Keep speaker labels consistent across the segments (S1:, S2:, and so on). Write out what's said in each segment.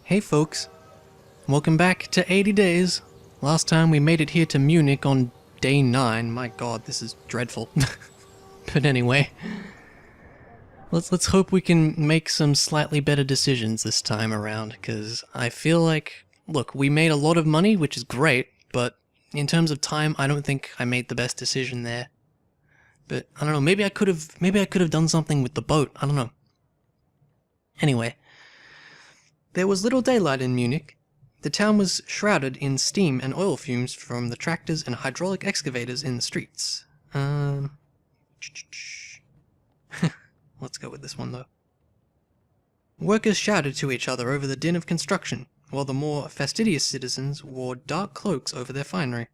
S1: Hey folks, welcome back to 80 Days. Last time we made it here to Munich on day 9. My god, this is dreadful. But anyway, let's hope we can make some slightly better decisions this time around, because I feel like, look, we made a lot of money, which is great, but in terms of time, I don't think I made the best decision there. But I don't know, maybe I could have done something with the boat, I don't know. Anyway, there was little daylight in Munich. The town was shrouded in steam and oil fumes from the tractors and hydraulic excavators in the streets. Let's go with this one though. Workers shouted to each other over the din of construction, while the more fastidious citizens wore dark cloaks over their finery.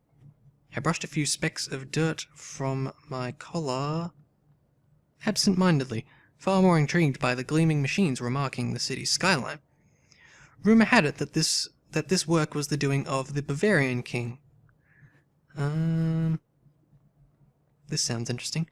S1: I brushed a few specks of dirt from my collar absent-mindedly, far more intrigued by the gleaming machines remarking the city's skyline. Rumor had it that this work was the doing of the Bavarian king. This sounds interesting.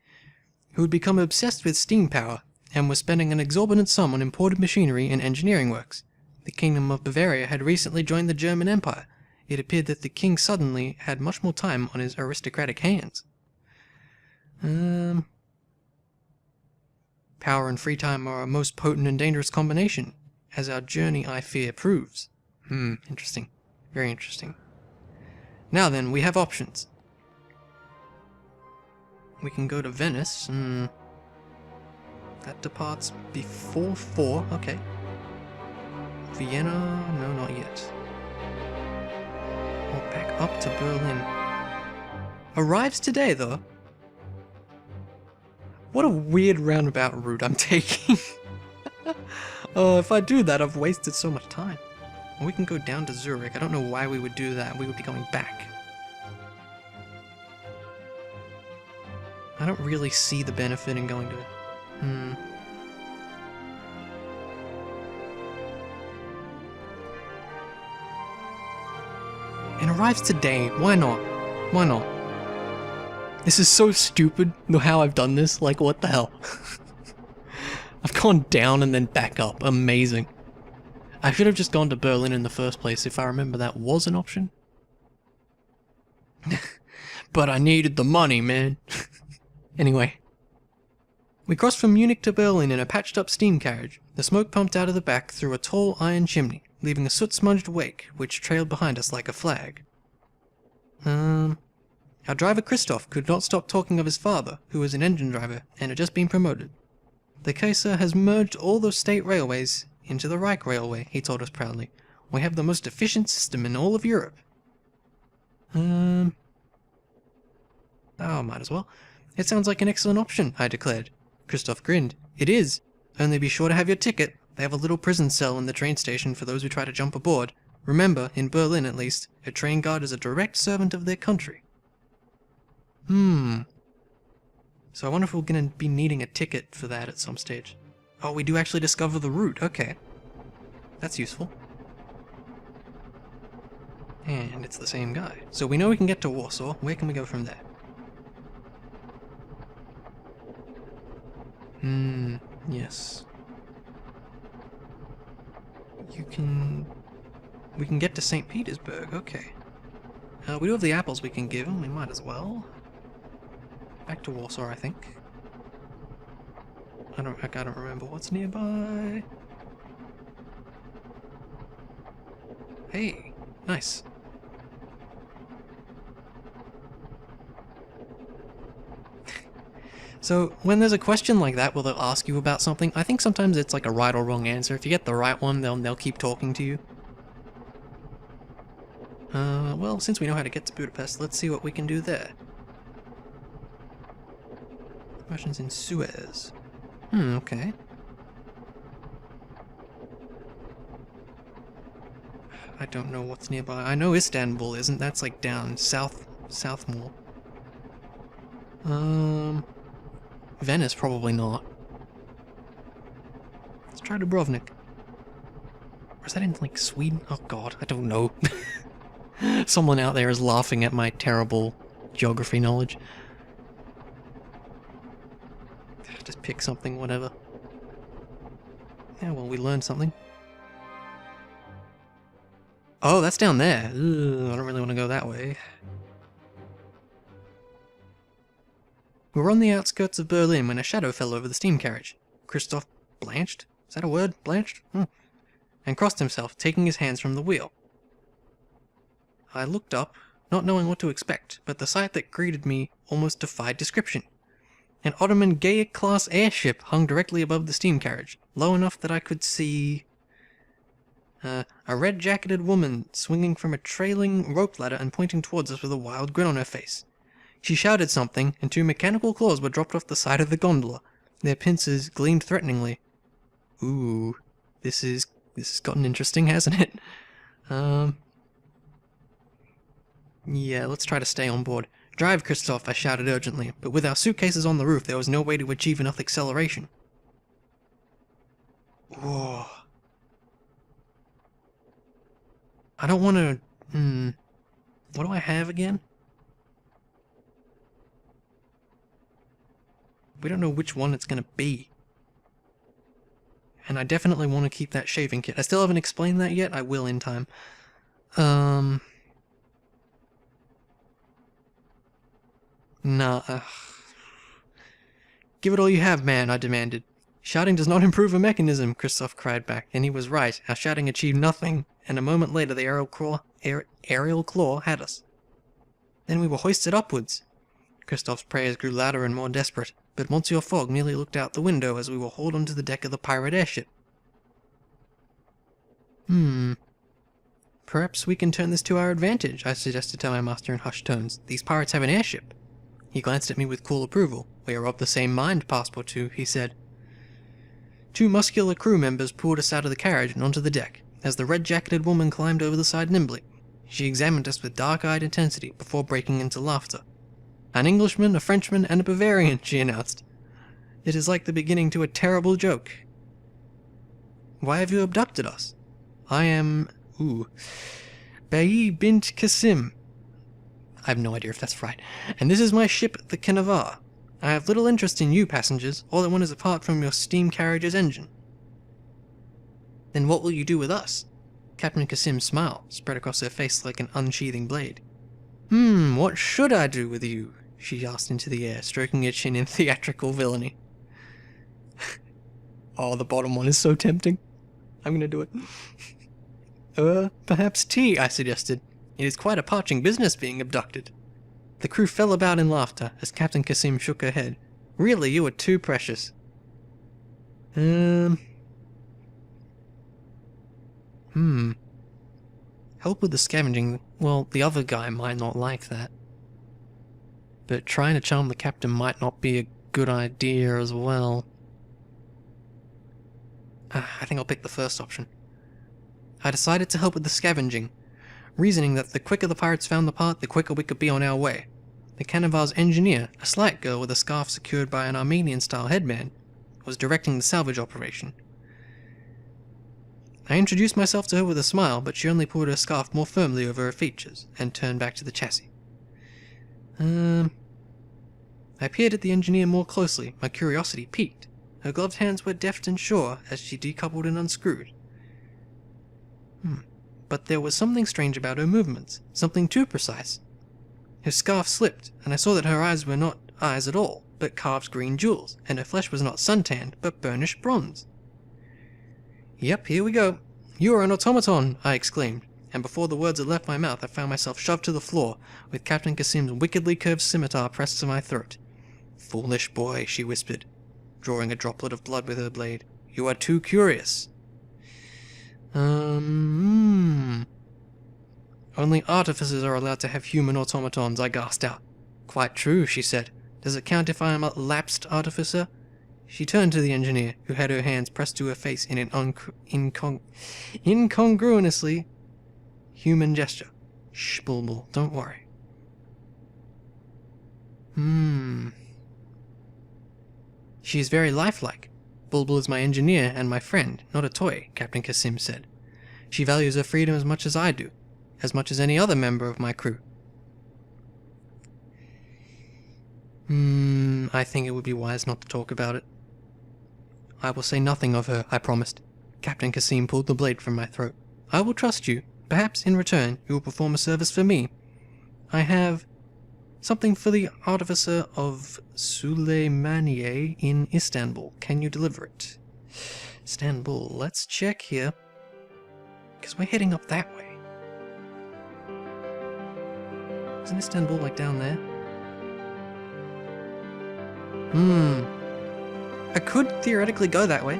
S1: Who had become obsessed with steam power, and was spending an exorbitant sum on imported machinery and engineering works. The Kingdom of Bavaria had recently joined the German Empire. It appeared that the king suddenly had much more time on his aristocratic hands. Power and free time are a most potent and dangerous combination, as our journey, I fear, proves. Interesting. Very interesting. Now then, we have options. We can go to Venice. That departs before 4. Okay. Vienna? No, not yet. Or back up to Berlin. Arrives today, though. What a weird roundabout route I'm taking. If I do that, I've wasted so much time. We can go down to Zurich. I don't know why we would do that. We would be going back. I don't really see the benefit in going to... It arrives today. Why not? Why not? This is so stupid, how I've done this. Like, what the hell? I've gone down and then back up. Amazing. I should have just gone to Berlin in the first place if I remember that was an option. But I needed the money, man. Anyway. We crossed from Munich to Berlin in a patched-up steam carriage. The smoke pumped out of the back through a tall iron chimney, leaving a soot-smudged wake, which trailed behind us like a flag. Our driver Christoph could not stop talking of his father, who was an engine driver and had just been promoted. The Kaiser has merged all the state railways into the Reich Railway, he told us proudly. We have the most efficient system in all of Europe. Oh, might as well. It sounds like an excellent option, I declared. Christoph grinned. It is. Only be sure to have your ticket. They have a little prison cell in the train station for those who try to jump aboard. Remember, in Berlin at least, a train guard is a direct servant of their country. So I wonder if we're going to be needing a ticket for that at some stage. Oh, we do actually discover the route. Okay. That's useful. And it's the same guy. So we know we can get to Warsaw. Where can we go from there? Yes. We can get to St. Petersburg. Okay. We do have the apples we can give him. We might as well. Back to Warsaw, I think. I don't remember what's nearby. Hey, nice. So, when there's a question like that where they'll ask you about something, I think sometimes it's like a right or wrong answer. If you get the right one, they'll keep talking to you. Well, since we know how to get to Budapest, let's see what we can do there. Russians in Suez. Okay. I don't know what's nearby. I know Istanbul isn't. That's like down south more. Venice, probably not. Let's try Dubrovnik. Or is that in like Sweden? Oh god, I don't know. Someone out there is laughing at my terrible geography knowledge. Just pick something, whatever. Yeah, well, we learned something. Oh, that's down there. Ugh, I don't really want to go that way. We were on the outskirts of Berlin when a shadow fell over the steam carriage. Christoph blanched? Is that a word? Blanched? And crossed himself, taking his hands from the wheel. I looked up, not knowing what to expect, but the sight that greeted me almost defied description. An Ottoman Gaya-class airship hung directly above the steam carriage, low enough that I could see a red-jacketed woman swinging from a trailing rope ladder and pointing towards us with a wild grin on her face. She shouted something, and 2 mechanical claws were dropped off the side of the gondola. Their pincers gleamed threateningly. Ooh, this has gotten interesting, hasn't it? Yeah, let's try to stay on board. Drive, Christoph, I shouted urgently, but with our suitcases on the roof, there was no way to achieve enough acceleration. Whoa. I don't want to... What do I have again? We don't know which one it's going to be. And I definitely want to keep that shaving kit. I still haven't explained that yet. I will in time. Nah. Give it all you have, man, I demanded. Shouting does not improve a mechanism, Christoph cried back, and he was right. Our shouting achieved nothing, and a moment later the aerial claw had us. Then we were hoisted upwards. Christoph's prayers grew louder and more desperate, but Monsieur Fogg merely looked out the window as we were hauled onto the deck of the pirate airship. Perhaps we can turn this to our advantage, I suggested to my master in hushed tones. These pirates have an airship. He glanced at me with cool approval. We are of the same mind, Passepartout, he said. 2 muscular crew members pulled us out of the carriage and onto the deck, as the red-jacketed woman climbed over the side nimbly. She examined us with dark-eyed intensity before breaking into laughter. An Englishman, a Frenchman, and a Bavarian, she announced. It is like the beginning to a terrible joke. Why have you abducted us? I am... Bayi bint Qasim. I have no idea if that's right. And this is my ship, the Canavar. I have little interest in you passengers. All I want is apart from your steam carriage's engine. Then what will you do with us? Captain Qasim's smile spread across her face like an unsheathing blade. What should I do with you? She asked into the air, stroking her chin in theatrical villainy. Oh, the bottom one is so tempting. I'm gonna do it. Perhaps tea, I suggested. It is quite a parching business being abducted. The crew fell about in laughter as Captain Qasim shook her head. Really, you are too precious. Help with the scavenging. Well, the other guy might not like that. But trying to charm the captain might not be a good idea as well. I think I'll pick the first option. I decided to help with the scavenging, reasoning that the quicker the pirates found the part, the quicker we could be on our way. The Canavar's engineer, a slight girl with a scarf secured by an Armenian-style headband, was directing the salvage operation. I introduced myself to her with a smile, but she only pulled her scarf more firmly over her features, and turned back to the chassis. I peered at the engineer more closely, my curiosity piqued. Her gloved hands were deft and sure as she decoupled and unscrewed. But there was something strange about her movements, something too precise. Her scarf slipped, and I saw that her eyes were not eyes at all, but carved green jewels, and her flesh was not suntanned, but burnished bronze. Yep, here we go. You are an automaton, I exclaimed, and before the words had left my mouth I found myself shoved to the floor, with Captain Qasim's wickedly curved scimitar pressed to my throat. Foolish boy, she whispered, drawing a droplet of blood with her blade. You are too curious. Only artificers are allowed to have human automatons, I gasped out. Quite true, she said. Does it count if I am a lapsed artificer? She turned to the engineer, who had her hands pressed to her face in an incongruously human gesture. Shh, Bulbul, don't worry. She is very lifelike. Bulbul is my engineer and my friend, not a toy, Captain Qasim said. She values her freedom as much as I do, as much as any other member of my crew. I think it would be wise not to talk about it. I will say nothing of her, I promised. Captain Qasim pulled the blade from my throat. I will trust you. Perhaps in return you will perform a service for me. I have something for the artificer of Süleymaniye in Istanbul. Can you deliver it? Istanbul. Let's check here. Because we're heading up that way. Isn't Istanbul like down there? I could theoretically go that way.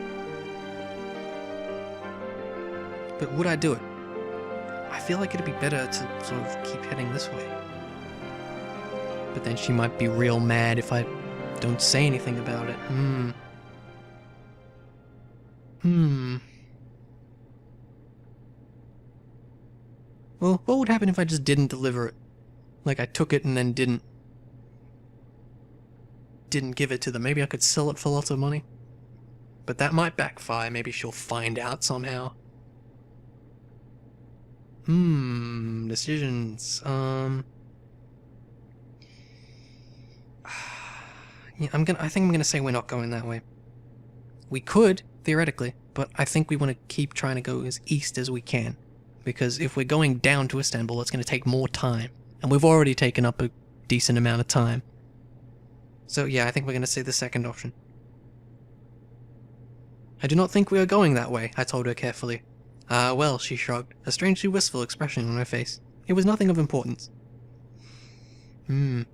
S1: But would I do it? I feel like it'd be better to sort of keep heading this way. But then she might be real mad if I don't say anything about it. Well, what would happen if I just didn't deliver it? Like I took it and then didn't give it to them. Maybe I could sell it for lots of money. But that might backfire. Maybe she'll find out somehow. Decisions. Yeah, I think I'm gonna say we're not going that way. We could, theoretically, but I think we want to keep trying to go as east as we can. Because if we're going down to Istanbul, it's gonna take more time. And we've already taken up a decent amount of time. So yeah, I think we're gonna say the second option. I do not think we are going that way, I told her carefully. Ah, well, she shrugged, a strangely wistful expression on her face. It was nothing of importance. The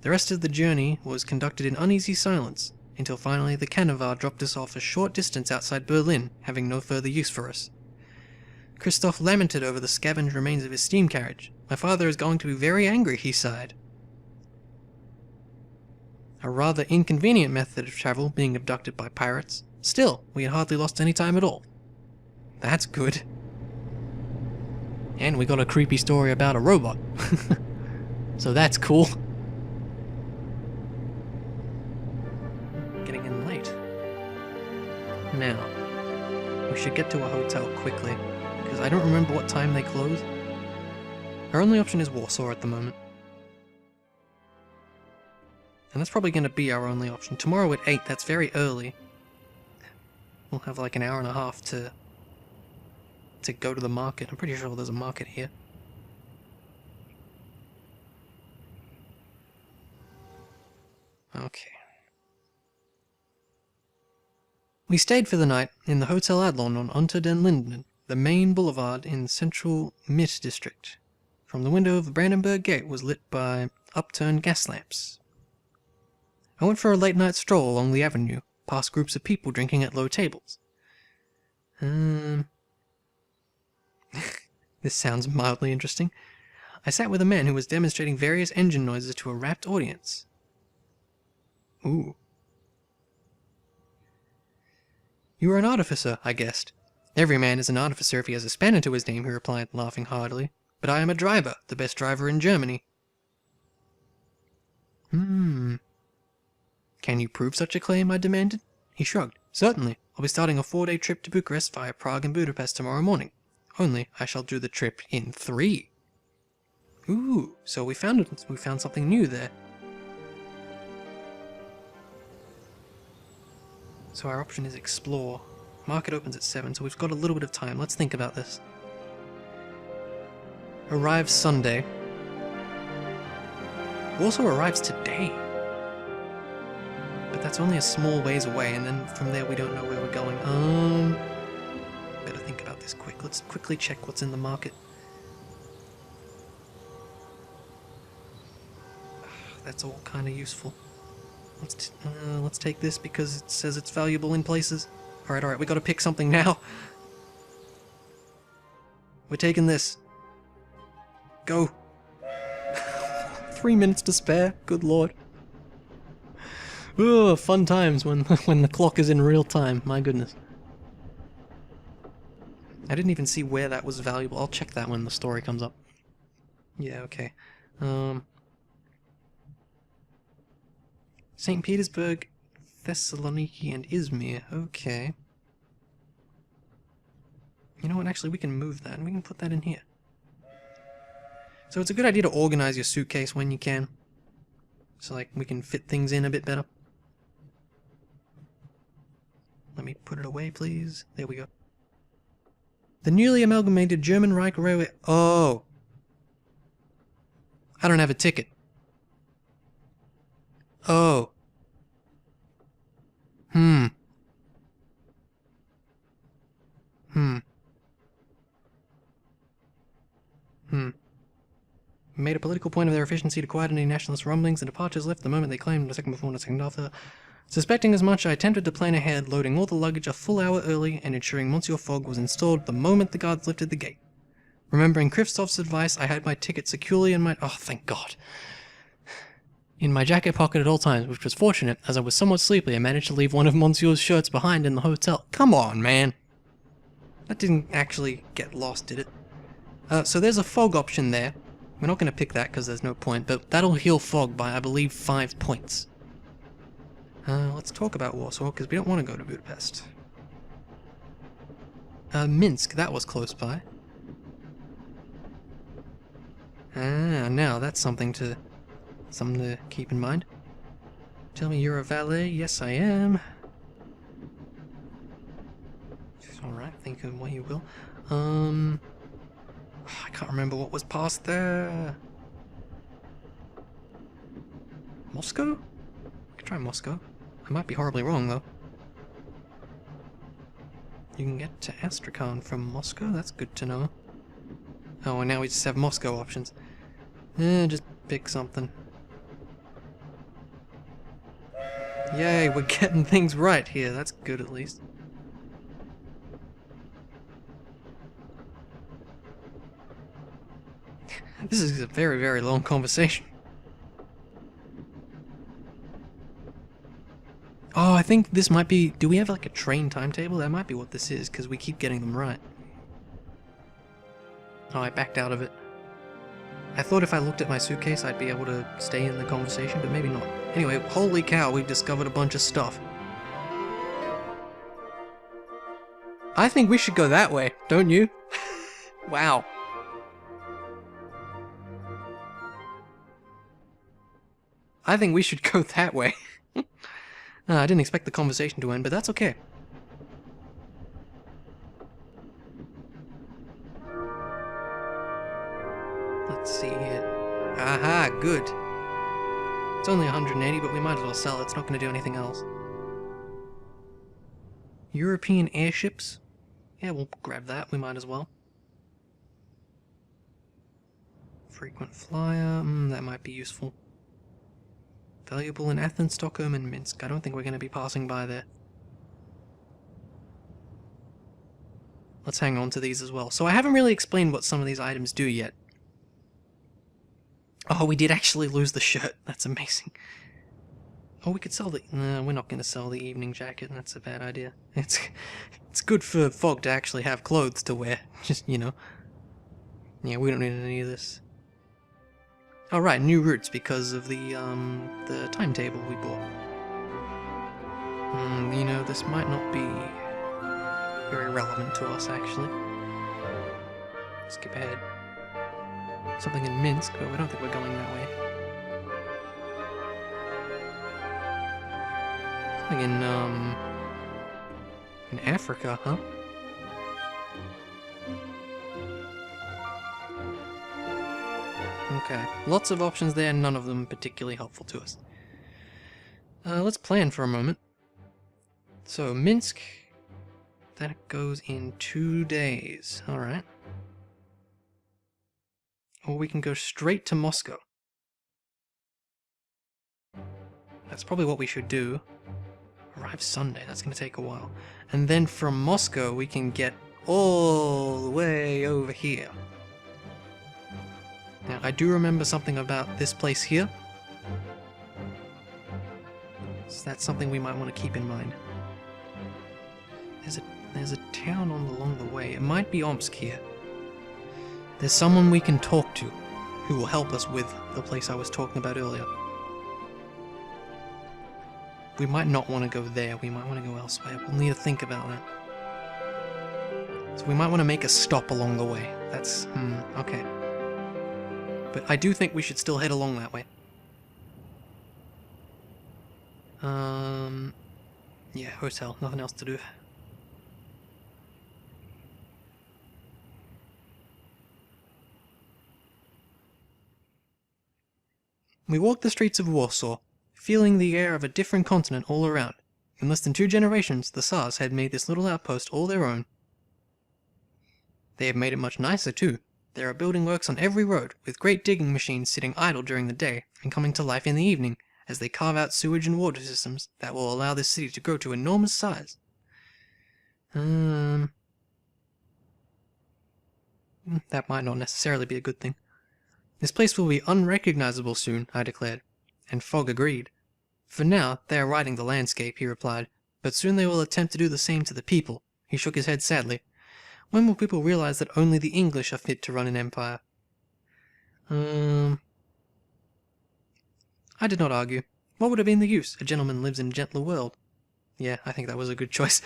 S1: rest of the journey was conducted in uneasy silence, until finally the Canavar dropped us off a short distance outside Berlin, having no further use for us. Christoph lamented over the scavenged remains of his steam carriage. My father is going to be very angry, he sighed. A rather inconvenient method of travel, being abducted by pirates. Still, we had hardly lost any time at all. That's good. And we got a creepy story about a robot. So that's cool. Getting in late. Now, we should get to a hotel quickly, because I don't remember what time they close. Our only option is Warsaw at the moment. And that's probably going to be our only option. Tomorrow at 8, that's very early. We'll have like an hour and a half to go to the market. I'm pretty sure there's a market here. Okay. We stayed for the night in the Hotel Adlon on Unter den Linden, the main boulevard in central Mitte district. From the window of the Brandenburg Gate was lit by upturned gas lamps. I went for a late night stroll along the avenue, past groups of people drinking at low tables. This sounds mildly interesting. I sat with a man who was demonstrating various engine noises to a rapt audience. Ooh. You are an artificer, I guessed. Every man is an artificer if he has a spanner to his name, he replied, laughing heartily. But I am a driver, the best driver in Germany. Can you prove such a claim? I demanded. He shrugged. Certainly. I'll be starting a 4-day trip to Bucharest via Prague and Budapest tomorrow morning. Only, I shall do the trip in 3. Ooh, so we found something new there. So our option is explore. Market opens at 7, so we've got a little bit of time. Let's think about this. Arrives Sunday. Warsaw arrives today. But that's only a small ways away, and then from there we don't know where we're going. Better think about this quick. Let's quickly check what's in the market. That's all kind of useful. Let's take this because it says it's valuable in places. Alright, we gotta pick something now. We're taking this. Go. 3 minutes to spare. Good lord. Ugh, fun times when the clock is in real time. My goodness. I didn't even see where that was valuable. I'll check that when the story comes up. Yeah, okay. St. Petersburg, Thessaloniki, and Izmir. Okay. You know what? Actually, we can move that, and we can put that in here. So it's a good idea to organize your suitcase when you can. So, like, we can fit things in a bit better. Let me put it away, please. There we go. The newly amalgamated German Reich Railway... Oh! I don't have a ticket. Oh. Hmm. Made a political point of their efficiency to quiet any nationalist rumblings, and departures left the moment they claimed, a second before and a second after. Suspecting as much, I attempted to plan ahead, loading all the luggage a full hour early and ensuring Monsieur Fogg was installed the moment the guards lifted the gate. Remembering Kristoff's advice, I had my ticket securely in my... Oh, thank God. In my jacket pocket at all times, which was fortunate, as I was somewhat sleepy. I managed to leave one of Monsieur's shirts behind in the hotel. Come on, man! That didn't actually get lost, did it? So there's a fog option there. We're not going to pick that because there's no point, but that'll heal fog by, I believe, 5 points. Let's talk about Warsaw, because we don't want to go to Budapest. Minsk, that was close by. Now that's something to keep in mind. Tell me you're a valet. Yes, I am. Alright, think of what you will. I can't remember what was past there. Moscow? I could try Moscow. I might be horribly wrong, though. You can get to Astrakhan from Moscow? That's good to know. Oh, and now we just have Moscow options. Just pick something. Yay, we're getting things right here. That's good, at least. This is a very, very long conversation. Oh, I think this might be... Do we have like a train timetable? That might be what this is, because we keep getting them right. Oh, I backed out of it. I thought if I looked at my suitcase I'd be able to stay in the conversation, but maybe not. Anyway, holy cow, we've discovered a bunch of stuff. I think we should go that way, don't you? Wow. I think we should go that way. I didn't expect the conversation to end, but that's okay. Let's see here. Aha, good. It's only 180, but we might as well sell it. It's not going to do anything else. European airships? Yeah, we'll grab that. We might as well. Frequent flyer. That might be useful. Valuable in Athens, Stockholm, and Minsk. I don't think we're going to be passing by there. Let's hang on to these as well. So I haven't really explained what some of these items do yet. Oh, we did actually lose the shirt. That's amazing. Oh, we could sell the... No, we're not going to sell the evening jacket. That's a bad idea. It's good for Fogg to actually have clothes to wear. Just, you know. Yeah, we don't need any of this. Oh, right, new routes because of the timetable we bought. You know, this might not be very relevant to us, actually. Skip ahead. Something in Minsk, but we don't think we're going that way. Something in Africa, huh? Okay, lots of options there, none of them particularly helpful to us. Let's plan for a moment. So, Minsk, that goes in 2 days, alright. Or we can go straight to Moscow. That's probably what we should do. Arrive Sunday, that's going to take a while. And then from Moscow we can get all the way over here. Now, I do remember something about this place here. So that's something we might want to keep in mind. There's a town along the way. It might be Omsk here. There's someone we can talk to who will help us with the place I was talking about earlier. We might not want to go there. We might want to go elsewhere. We'll need to think about that. So we might want to make a stop along the way. That's... okay. But I do think we should still head along that way. Yeah, hotel. Nothing else to do. We walked the streets of Warsaw, feeling the air of a different continent all around. In less than 2 generations, the Tsars had made this little outpost all their own. They have made it much nicer too. There are building works on every road, with great digging machines sitting idle during the day and coming to life in the evening as they carve out sewage and water systems that will allow this city to grow to enormous size. That might not necessarily be a good thing. This place will be unrecognizable soon, I declared, and Fogg agreed. For now, they are writing the landscape, he replied, but soon they will attempt to do the same to the people. He shook his head sadly. When will people realize that only the English are fit to run an empire? I did not argue. What would have been the use? A gentleman lives in a gentler world. Yeah, I think that was a good choice.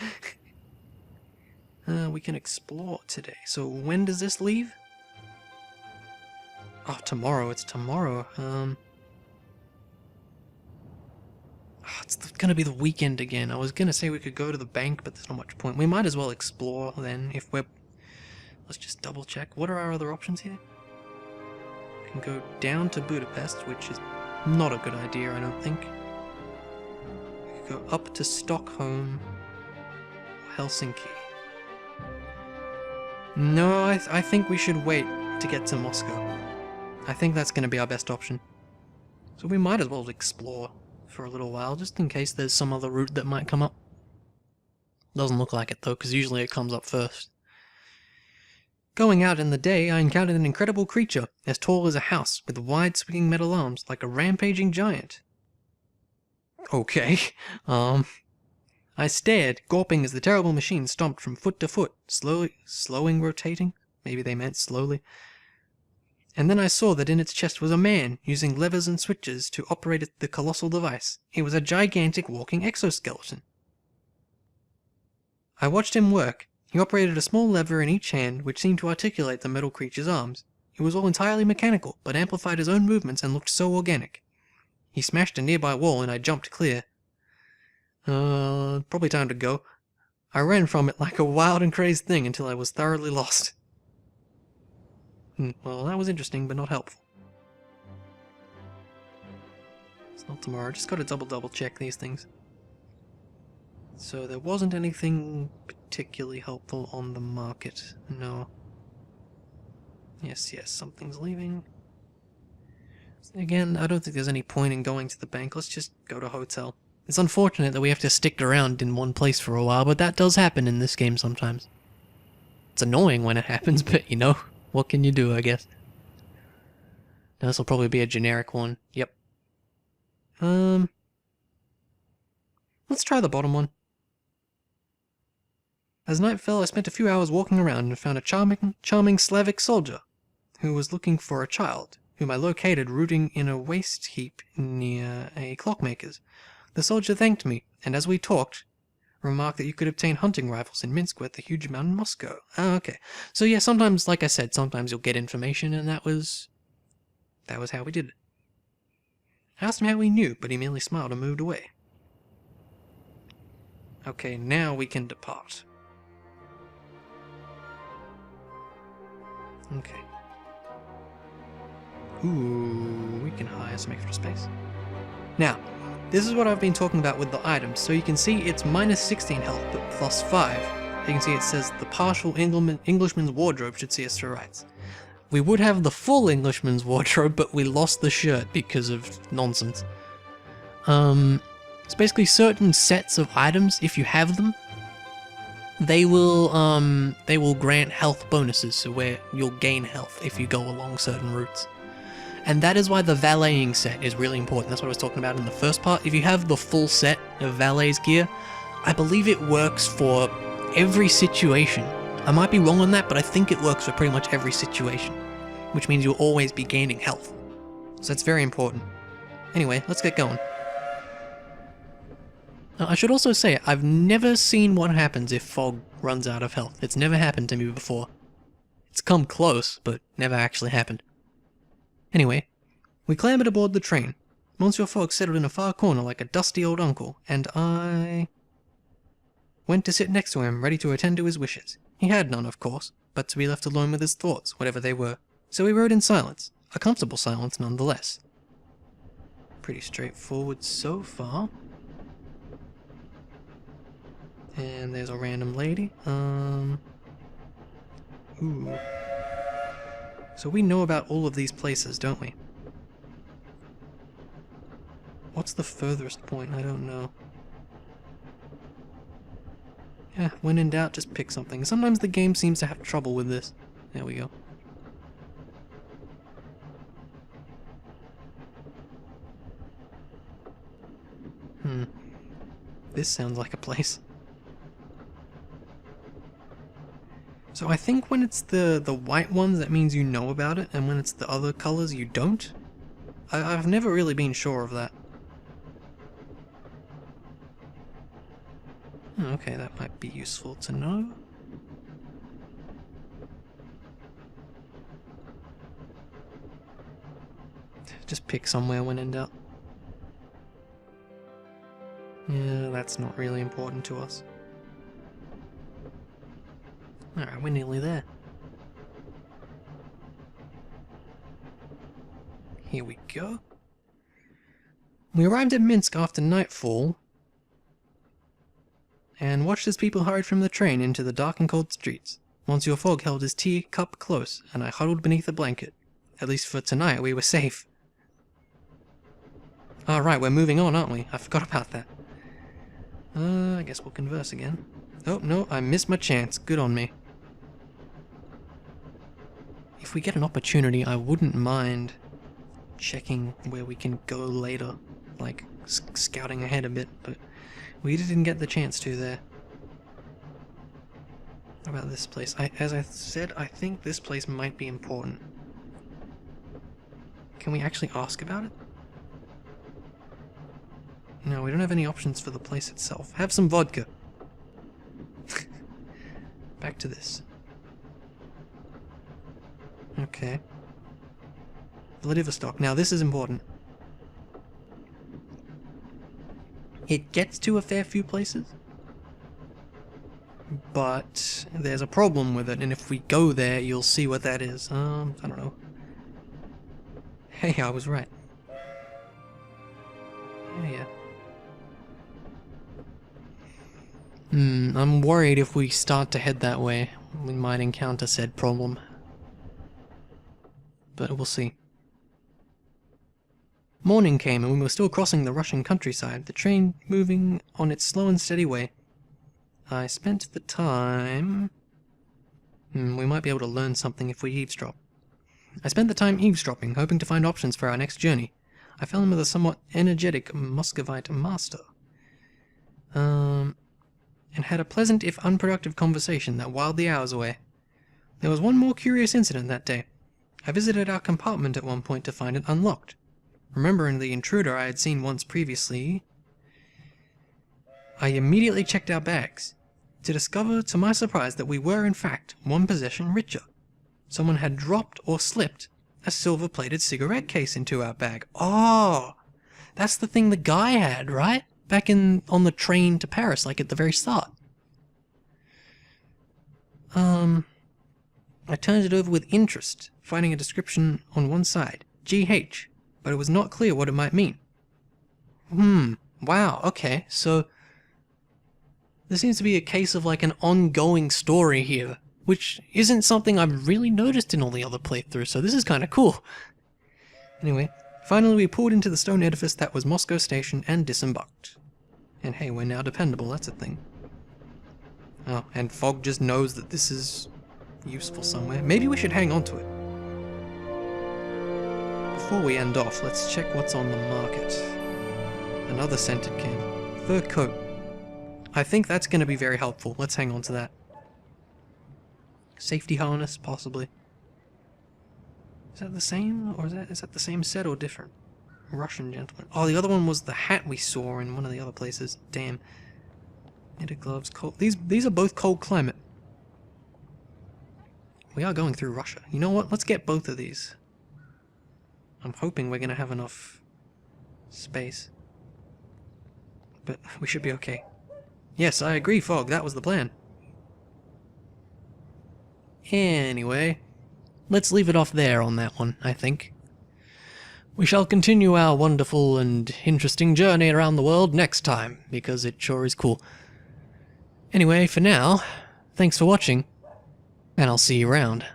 S1: We can explore today. So when does this leave? Oh, tomorrow. It's tomorrow. It's gonna be the weekend again. I was gonna say we could go to the bank, but there's not much point. We might as well explore then if we're... Let's just double check. What are our other options here? We can go down to Budapest, which is not a good idea, I don't think. We could go up to Stockholm or Helsinki. No, I think we should wait to get to Moscow. I think that's gonna be our best option. So we might as well explore for a little while, just in case there's some other route that might come up. Doesn't look like it though, because usually it comes up first. Going out in the day, I encountered an incredible creature, as tall as a house, with wide swinging metal arms, like a rampaging giant. Okay, I stared, gawping as the terrible machine stomped from foot to foot, rotating? Maybe they meant slowly. And then I saw that in its chest was a man, using levers and switches to operate the colossal device. It was a gigantic walking exoskeleton. I watched him work. He operated a small lever in each hand, which seemed to articulate the metal creature's arms. It was all entirely mechanical, but amplified his own movements and looked so organic. He smashed a nearby wall and I jumped clear. Probably time to go. I ran from it like a wild and crazed thing until I was thoroughly lost. Well, that was interesting, but not helpful. It's not tomorrow, just gotta double check these things. So there wasn't anything particularly helpful on the market, no. Yes, something's leaving. Again, I don't think there's any point in going to the bank, let's just go to a hotel. It's unfortunate that we have to stick around in one place for a while, but that does happen in this game sometimes. It's annoying when it happens, but you know, what can you do, I guess? Now this will probably be a generic one, yep. Let's try the bottom one. As night fell, I spent a few hours walking around and found a charming Slavic soldier who was looking for a child, whom I located rooting in a waste heap near a clockmaker's. The soldier thanked me, and as we talked, remarked that you could obtain hunting rifles in Minsk with a huge amount in Moscow. Oh, okay. So yeah, sometimes, like I said, sometimes you'll get information, and that was how we did it. I asked him how he knew, but he merely smiled and moved away. Okay, now we can depart. Okay. Ooh, we can hire some extra space. Now, this is what I've been talking about with the items. So you can see it's minus 16 health, but plus 5. You can see it says the partial Englishman's wardrobe should see us through rights. We would have the full Englishman's wardrobe, but we lost the shirt because of nonsense. It's basically certain sets of items, if you have them, they will grant health bonuses, so where you'll gain health if you go along certain routes. And that is why the valeting set is really important. That's what I was talking about in the first part. If you have the full set of valet's gear, I believe it works for every situation. I might be wrong on that, but I think it works for pretty much every situation, which means you'll always be gaining health. So that's very important. Anyway, let's get going. Now, I should also say, I've never seen what happens if Fogg runs out of health. It's never happened to me before. It's come close, but never actually happened. Anyway, we clambered aboard the train. Monsieur Fogg settled in a far corner like a dusty old uncle, and I went to sit next to him, ready to attend to his wishes. He had none, of course, but to be left alone with his thoughts, whatever they were. So we rode in silence, a comfortable silence nonetheless. pretty straightforward so far. And there's a random lady. Ooh. So we know about all of these places, don't we? What's the furthest point? I don't know. Yeah, when in doubt, just pick something. Sometimes the game seems to have trouble with this. There we go. This sounds like a place. So I think when it's the white ones, that means you know about it, and when it's the other colors, you don't? I've never really been sure of that. Okay, that might be useful to know. Just pick somewhere when in doubt. Yeah, that's not really important to us. Alright, we're nearly there. Here we go. We arrived at Minsk after nightfall and watched as people hurried from the train into the dark and cold streets. Monsieur Fogg held his tea cup close, and I huddled beneath a blanket. At least for tonight, we were safe. Alright, we're moving on, aren't we? I forgot about that. I guess we'll converse again. Oh, no, I missed my chance. Good on me. If we get an opportunity, I wouldn't mind checking where we can go later. Like, scouting ahead a bit, but we didn't get the chance to there. How about this place? As I said, I think this place might be important. Can we actually ask about it? No, we don't have any options for the place itself. Have some vodka. Back to this. Okay. Vladivostok. Now this is important. It gets to a fair few places, but there's a problem with it, and if we go there, you'll see what that is. I don't know. Hey, I was right. Yeah. I'm worried if we start to head that way, we might encounter said problem. But we'll see. Morning came and we were still crossing the Russian countryside, the train moving on its slow and steady way. I spent the time... we might be able to learn something if we eavesdrop. I spent the time eavesdropping, hoping to find options for our next journey. I fell in with a somewhat energetic Muscovite master. And had a pleasant if unproductive conversation that whiled the hours away. There was one more curious incident that day. I visited our compartment at one point to find it unlocked. Remembering the intruder I had seen once previously, I immediately checked our bags, to discover to my surprise that we were in fact one possession richer. Someone had dropped or slipped a silver-plated cigarette case into our bag. Oh! That's the thing the guy had, right? Back on the train to Paris, like at the very start. I turned it over with interest, finding a description on one side, GH, but it was not clear what it might mean. Wow, okay, so there seems to be a case of like an ongoing story here, which isn't something I've really noticed in all the other playthroughs, so this is kind of cool. Anyway, finally we pulled into the stone edifice that was Moscow Station and disembarked. And hey, we're now dependable, that's a thing. Oh, and Fogg just knows that this is useful somewhere. Maybe we should hang on to it. Before we end off, let's check what's on the market. Another scented can. Fur coat. I think that's going to be very helpful. Let's hang on to that. Safety harness, possibly. Is that the same? Or is that the same set or different? Russian gentleman. Oh, the other one was the hat we saw in one of the other places. Damn. Knitted gloves, cold. These are both cold climate. We are going through Russia. You know what? Let's get both of these. I'm hoping we're going to have enough space. But we should be okay. Yes, I agree, Fogg. That was the plan. Anyway, let's leave it off there on that one, I think. We shall continue our wonderful and interesting journey around the world next time, because it sure is cool. Anyway, for now, thanks for watching, and I'll see you around.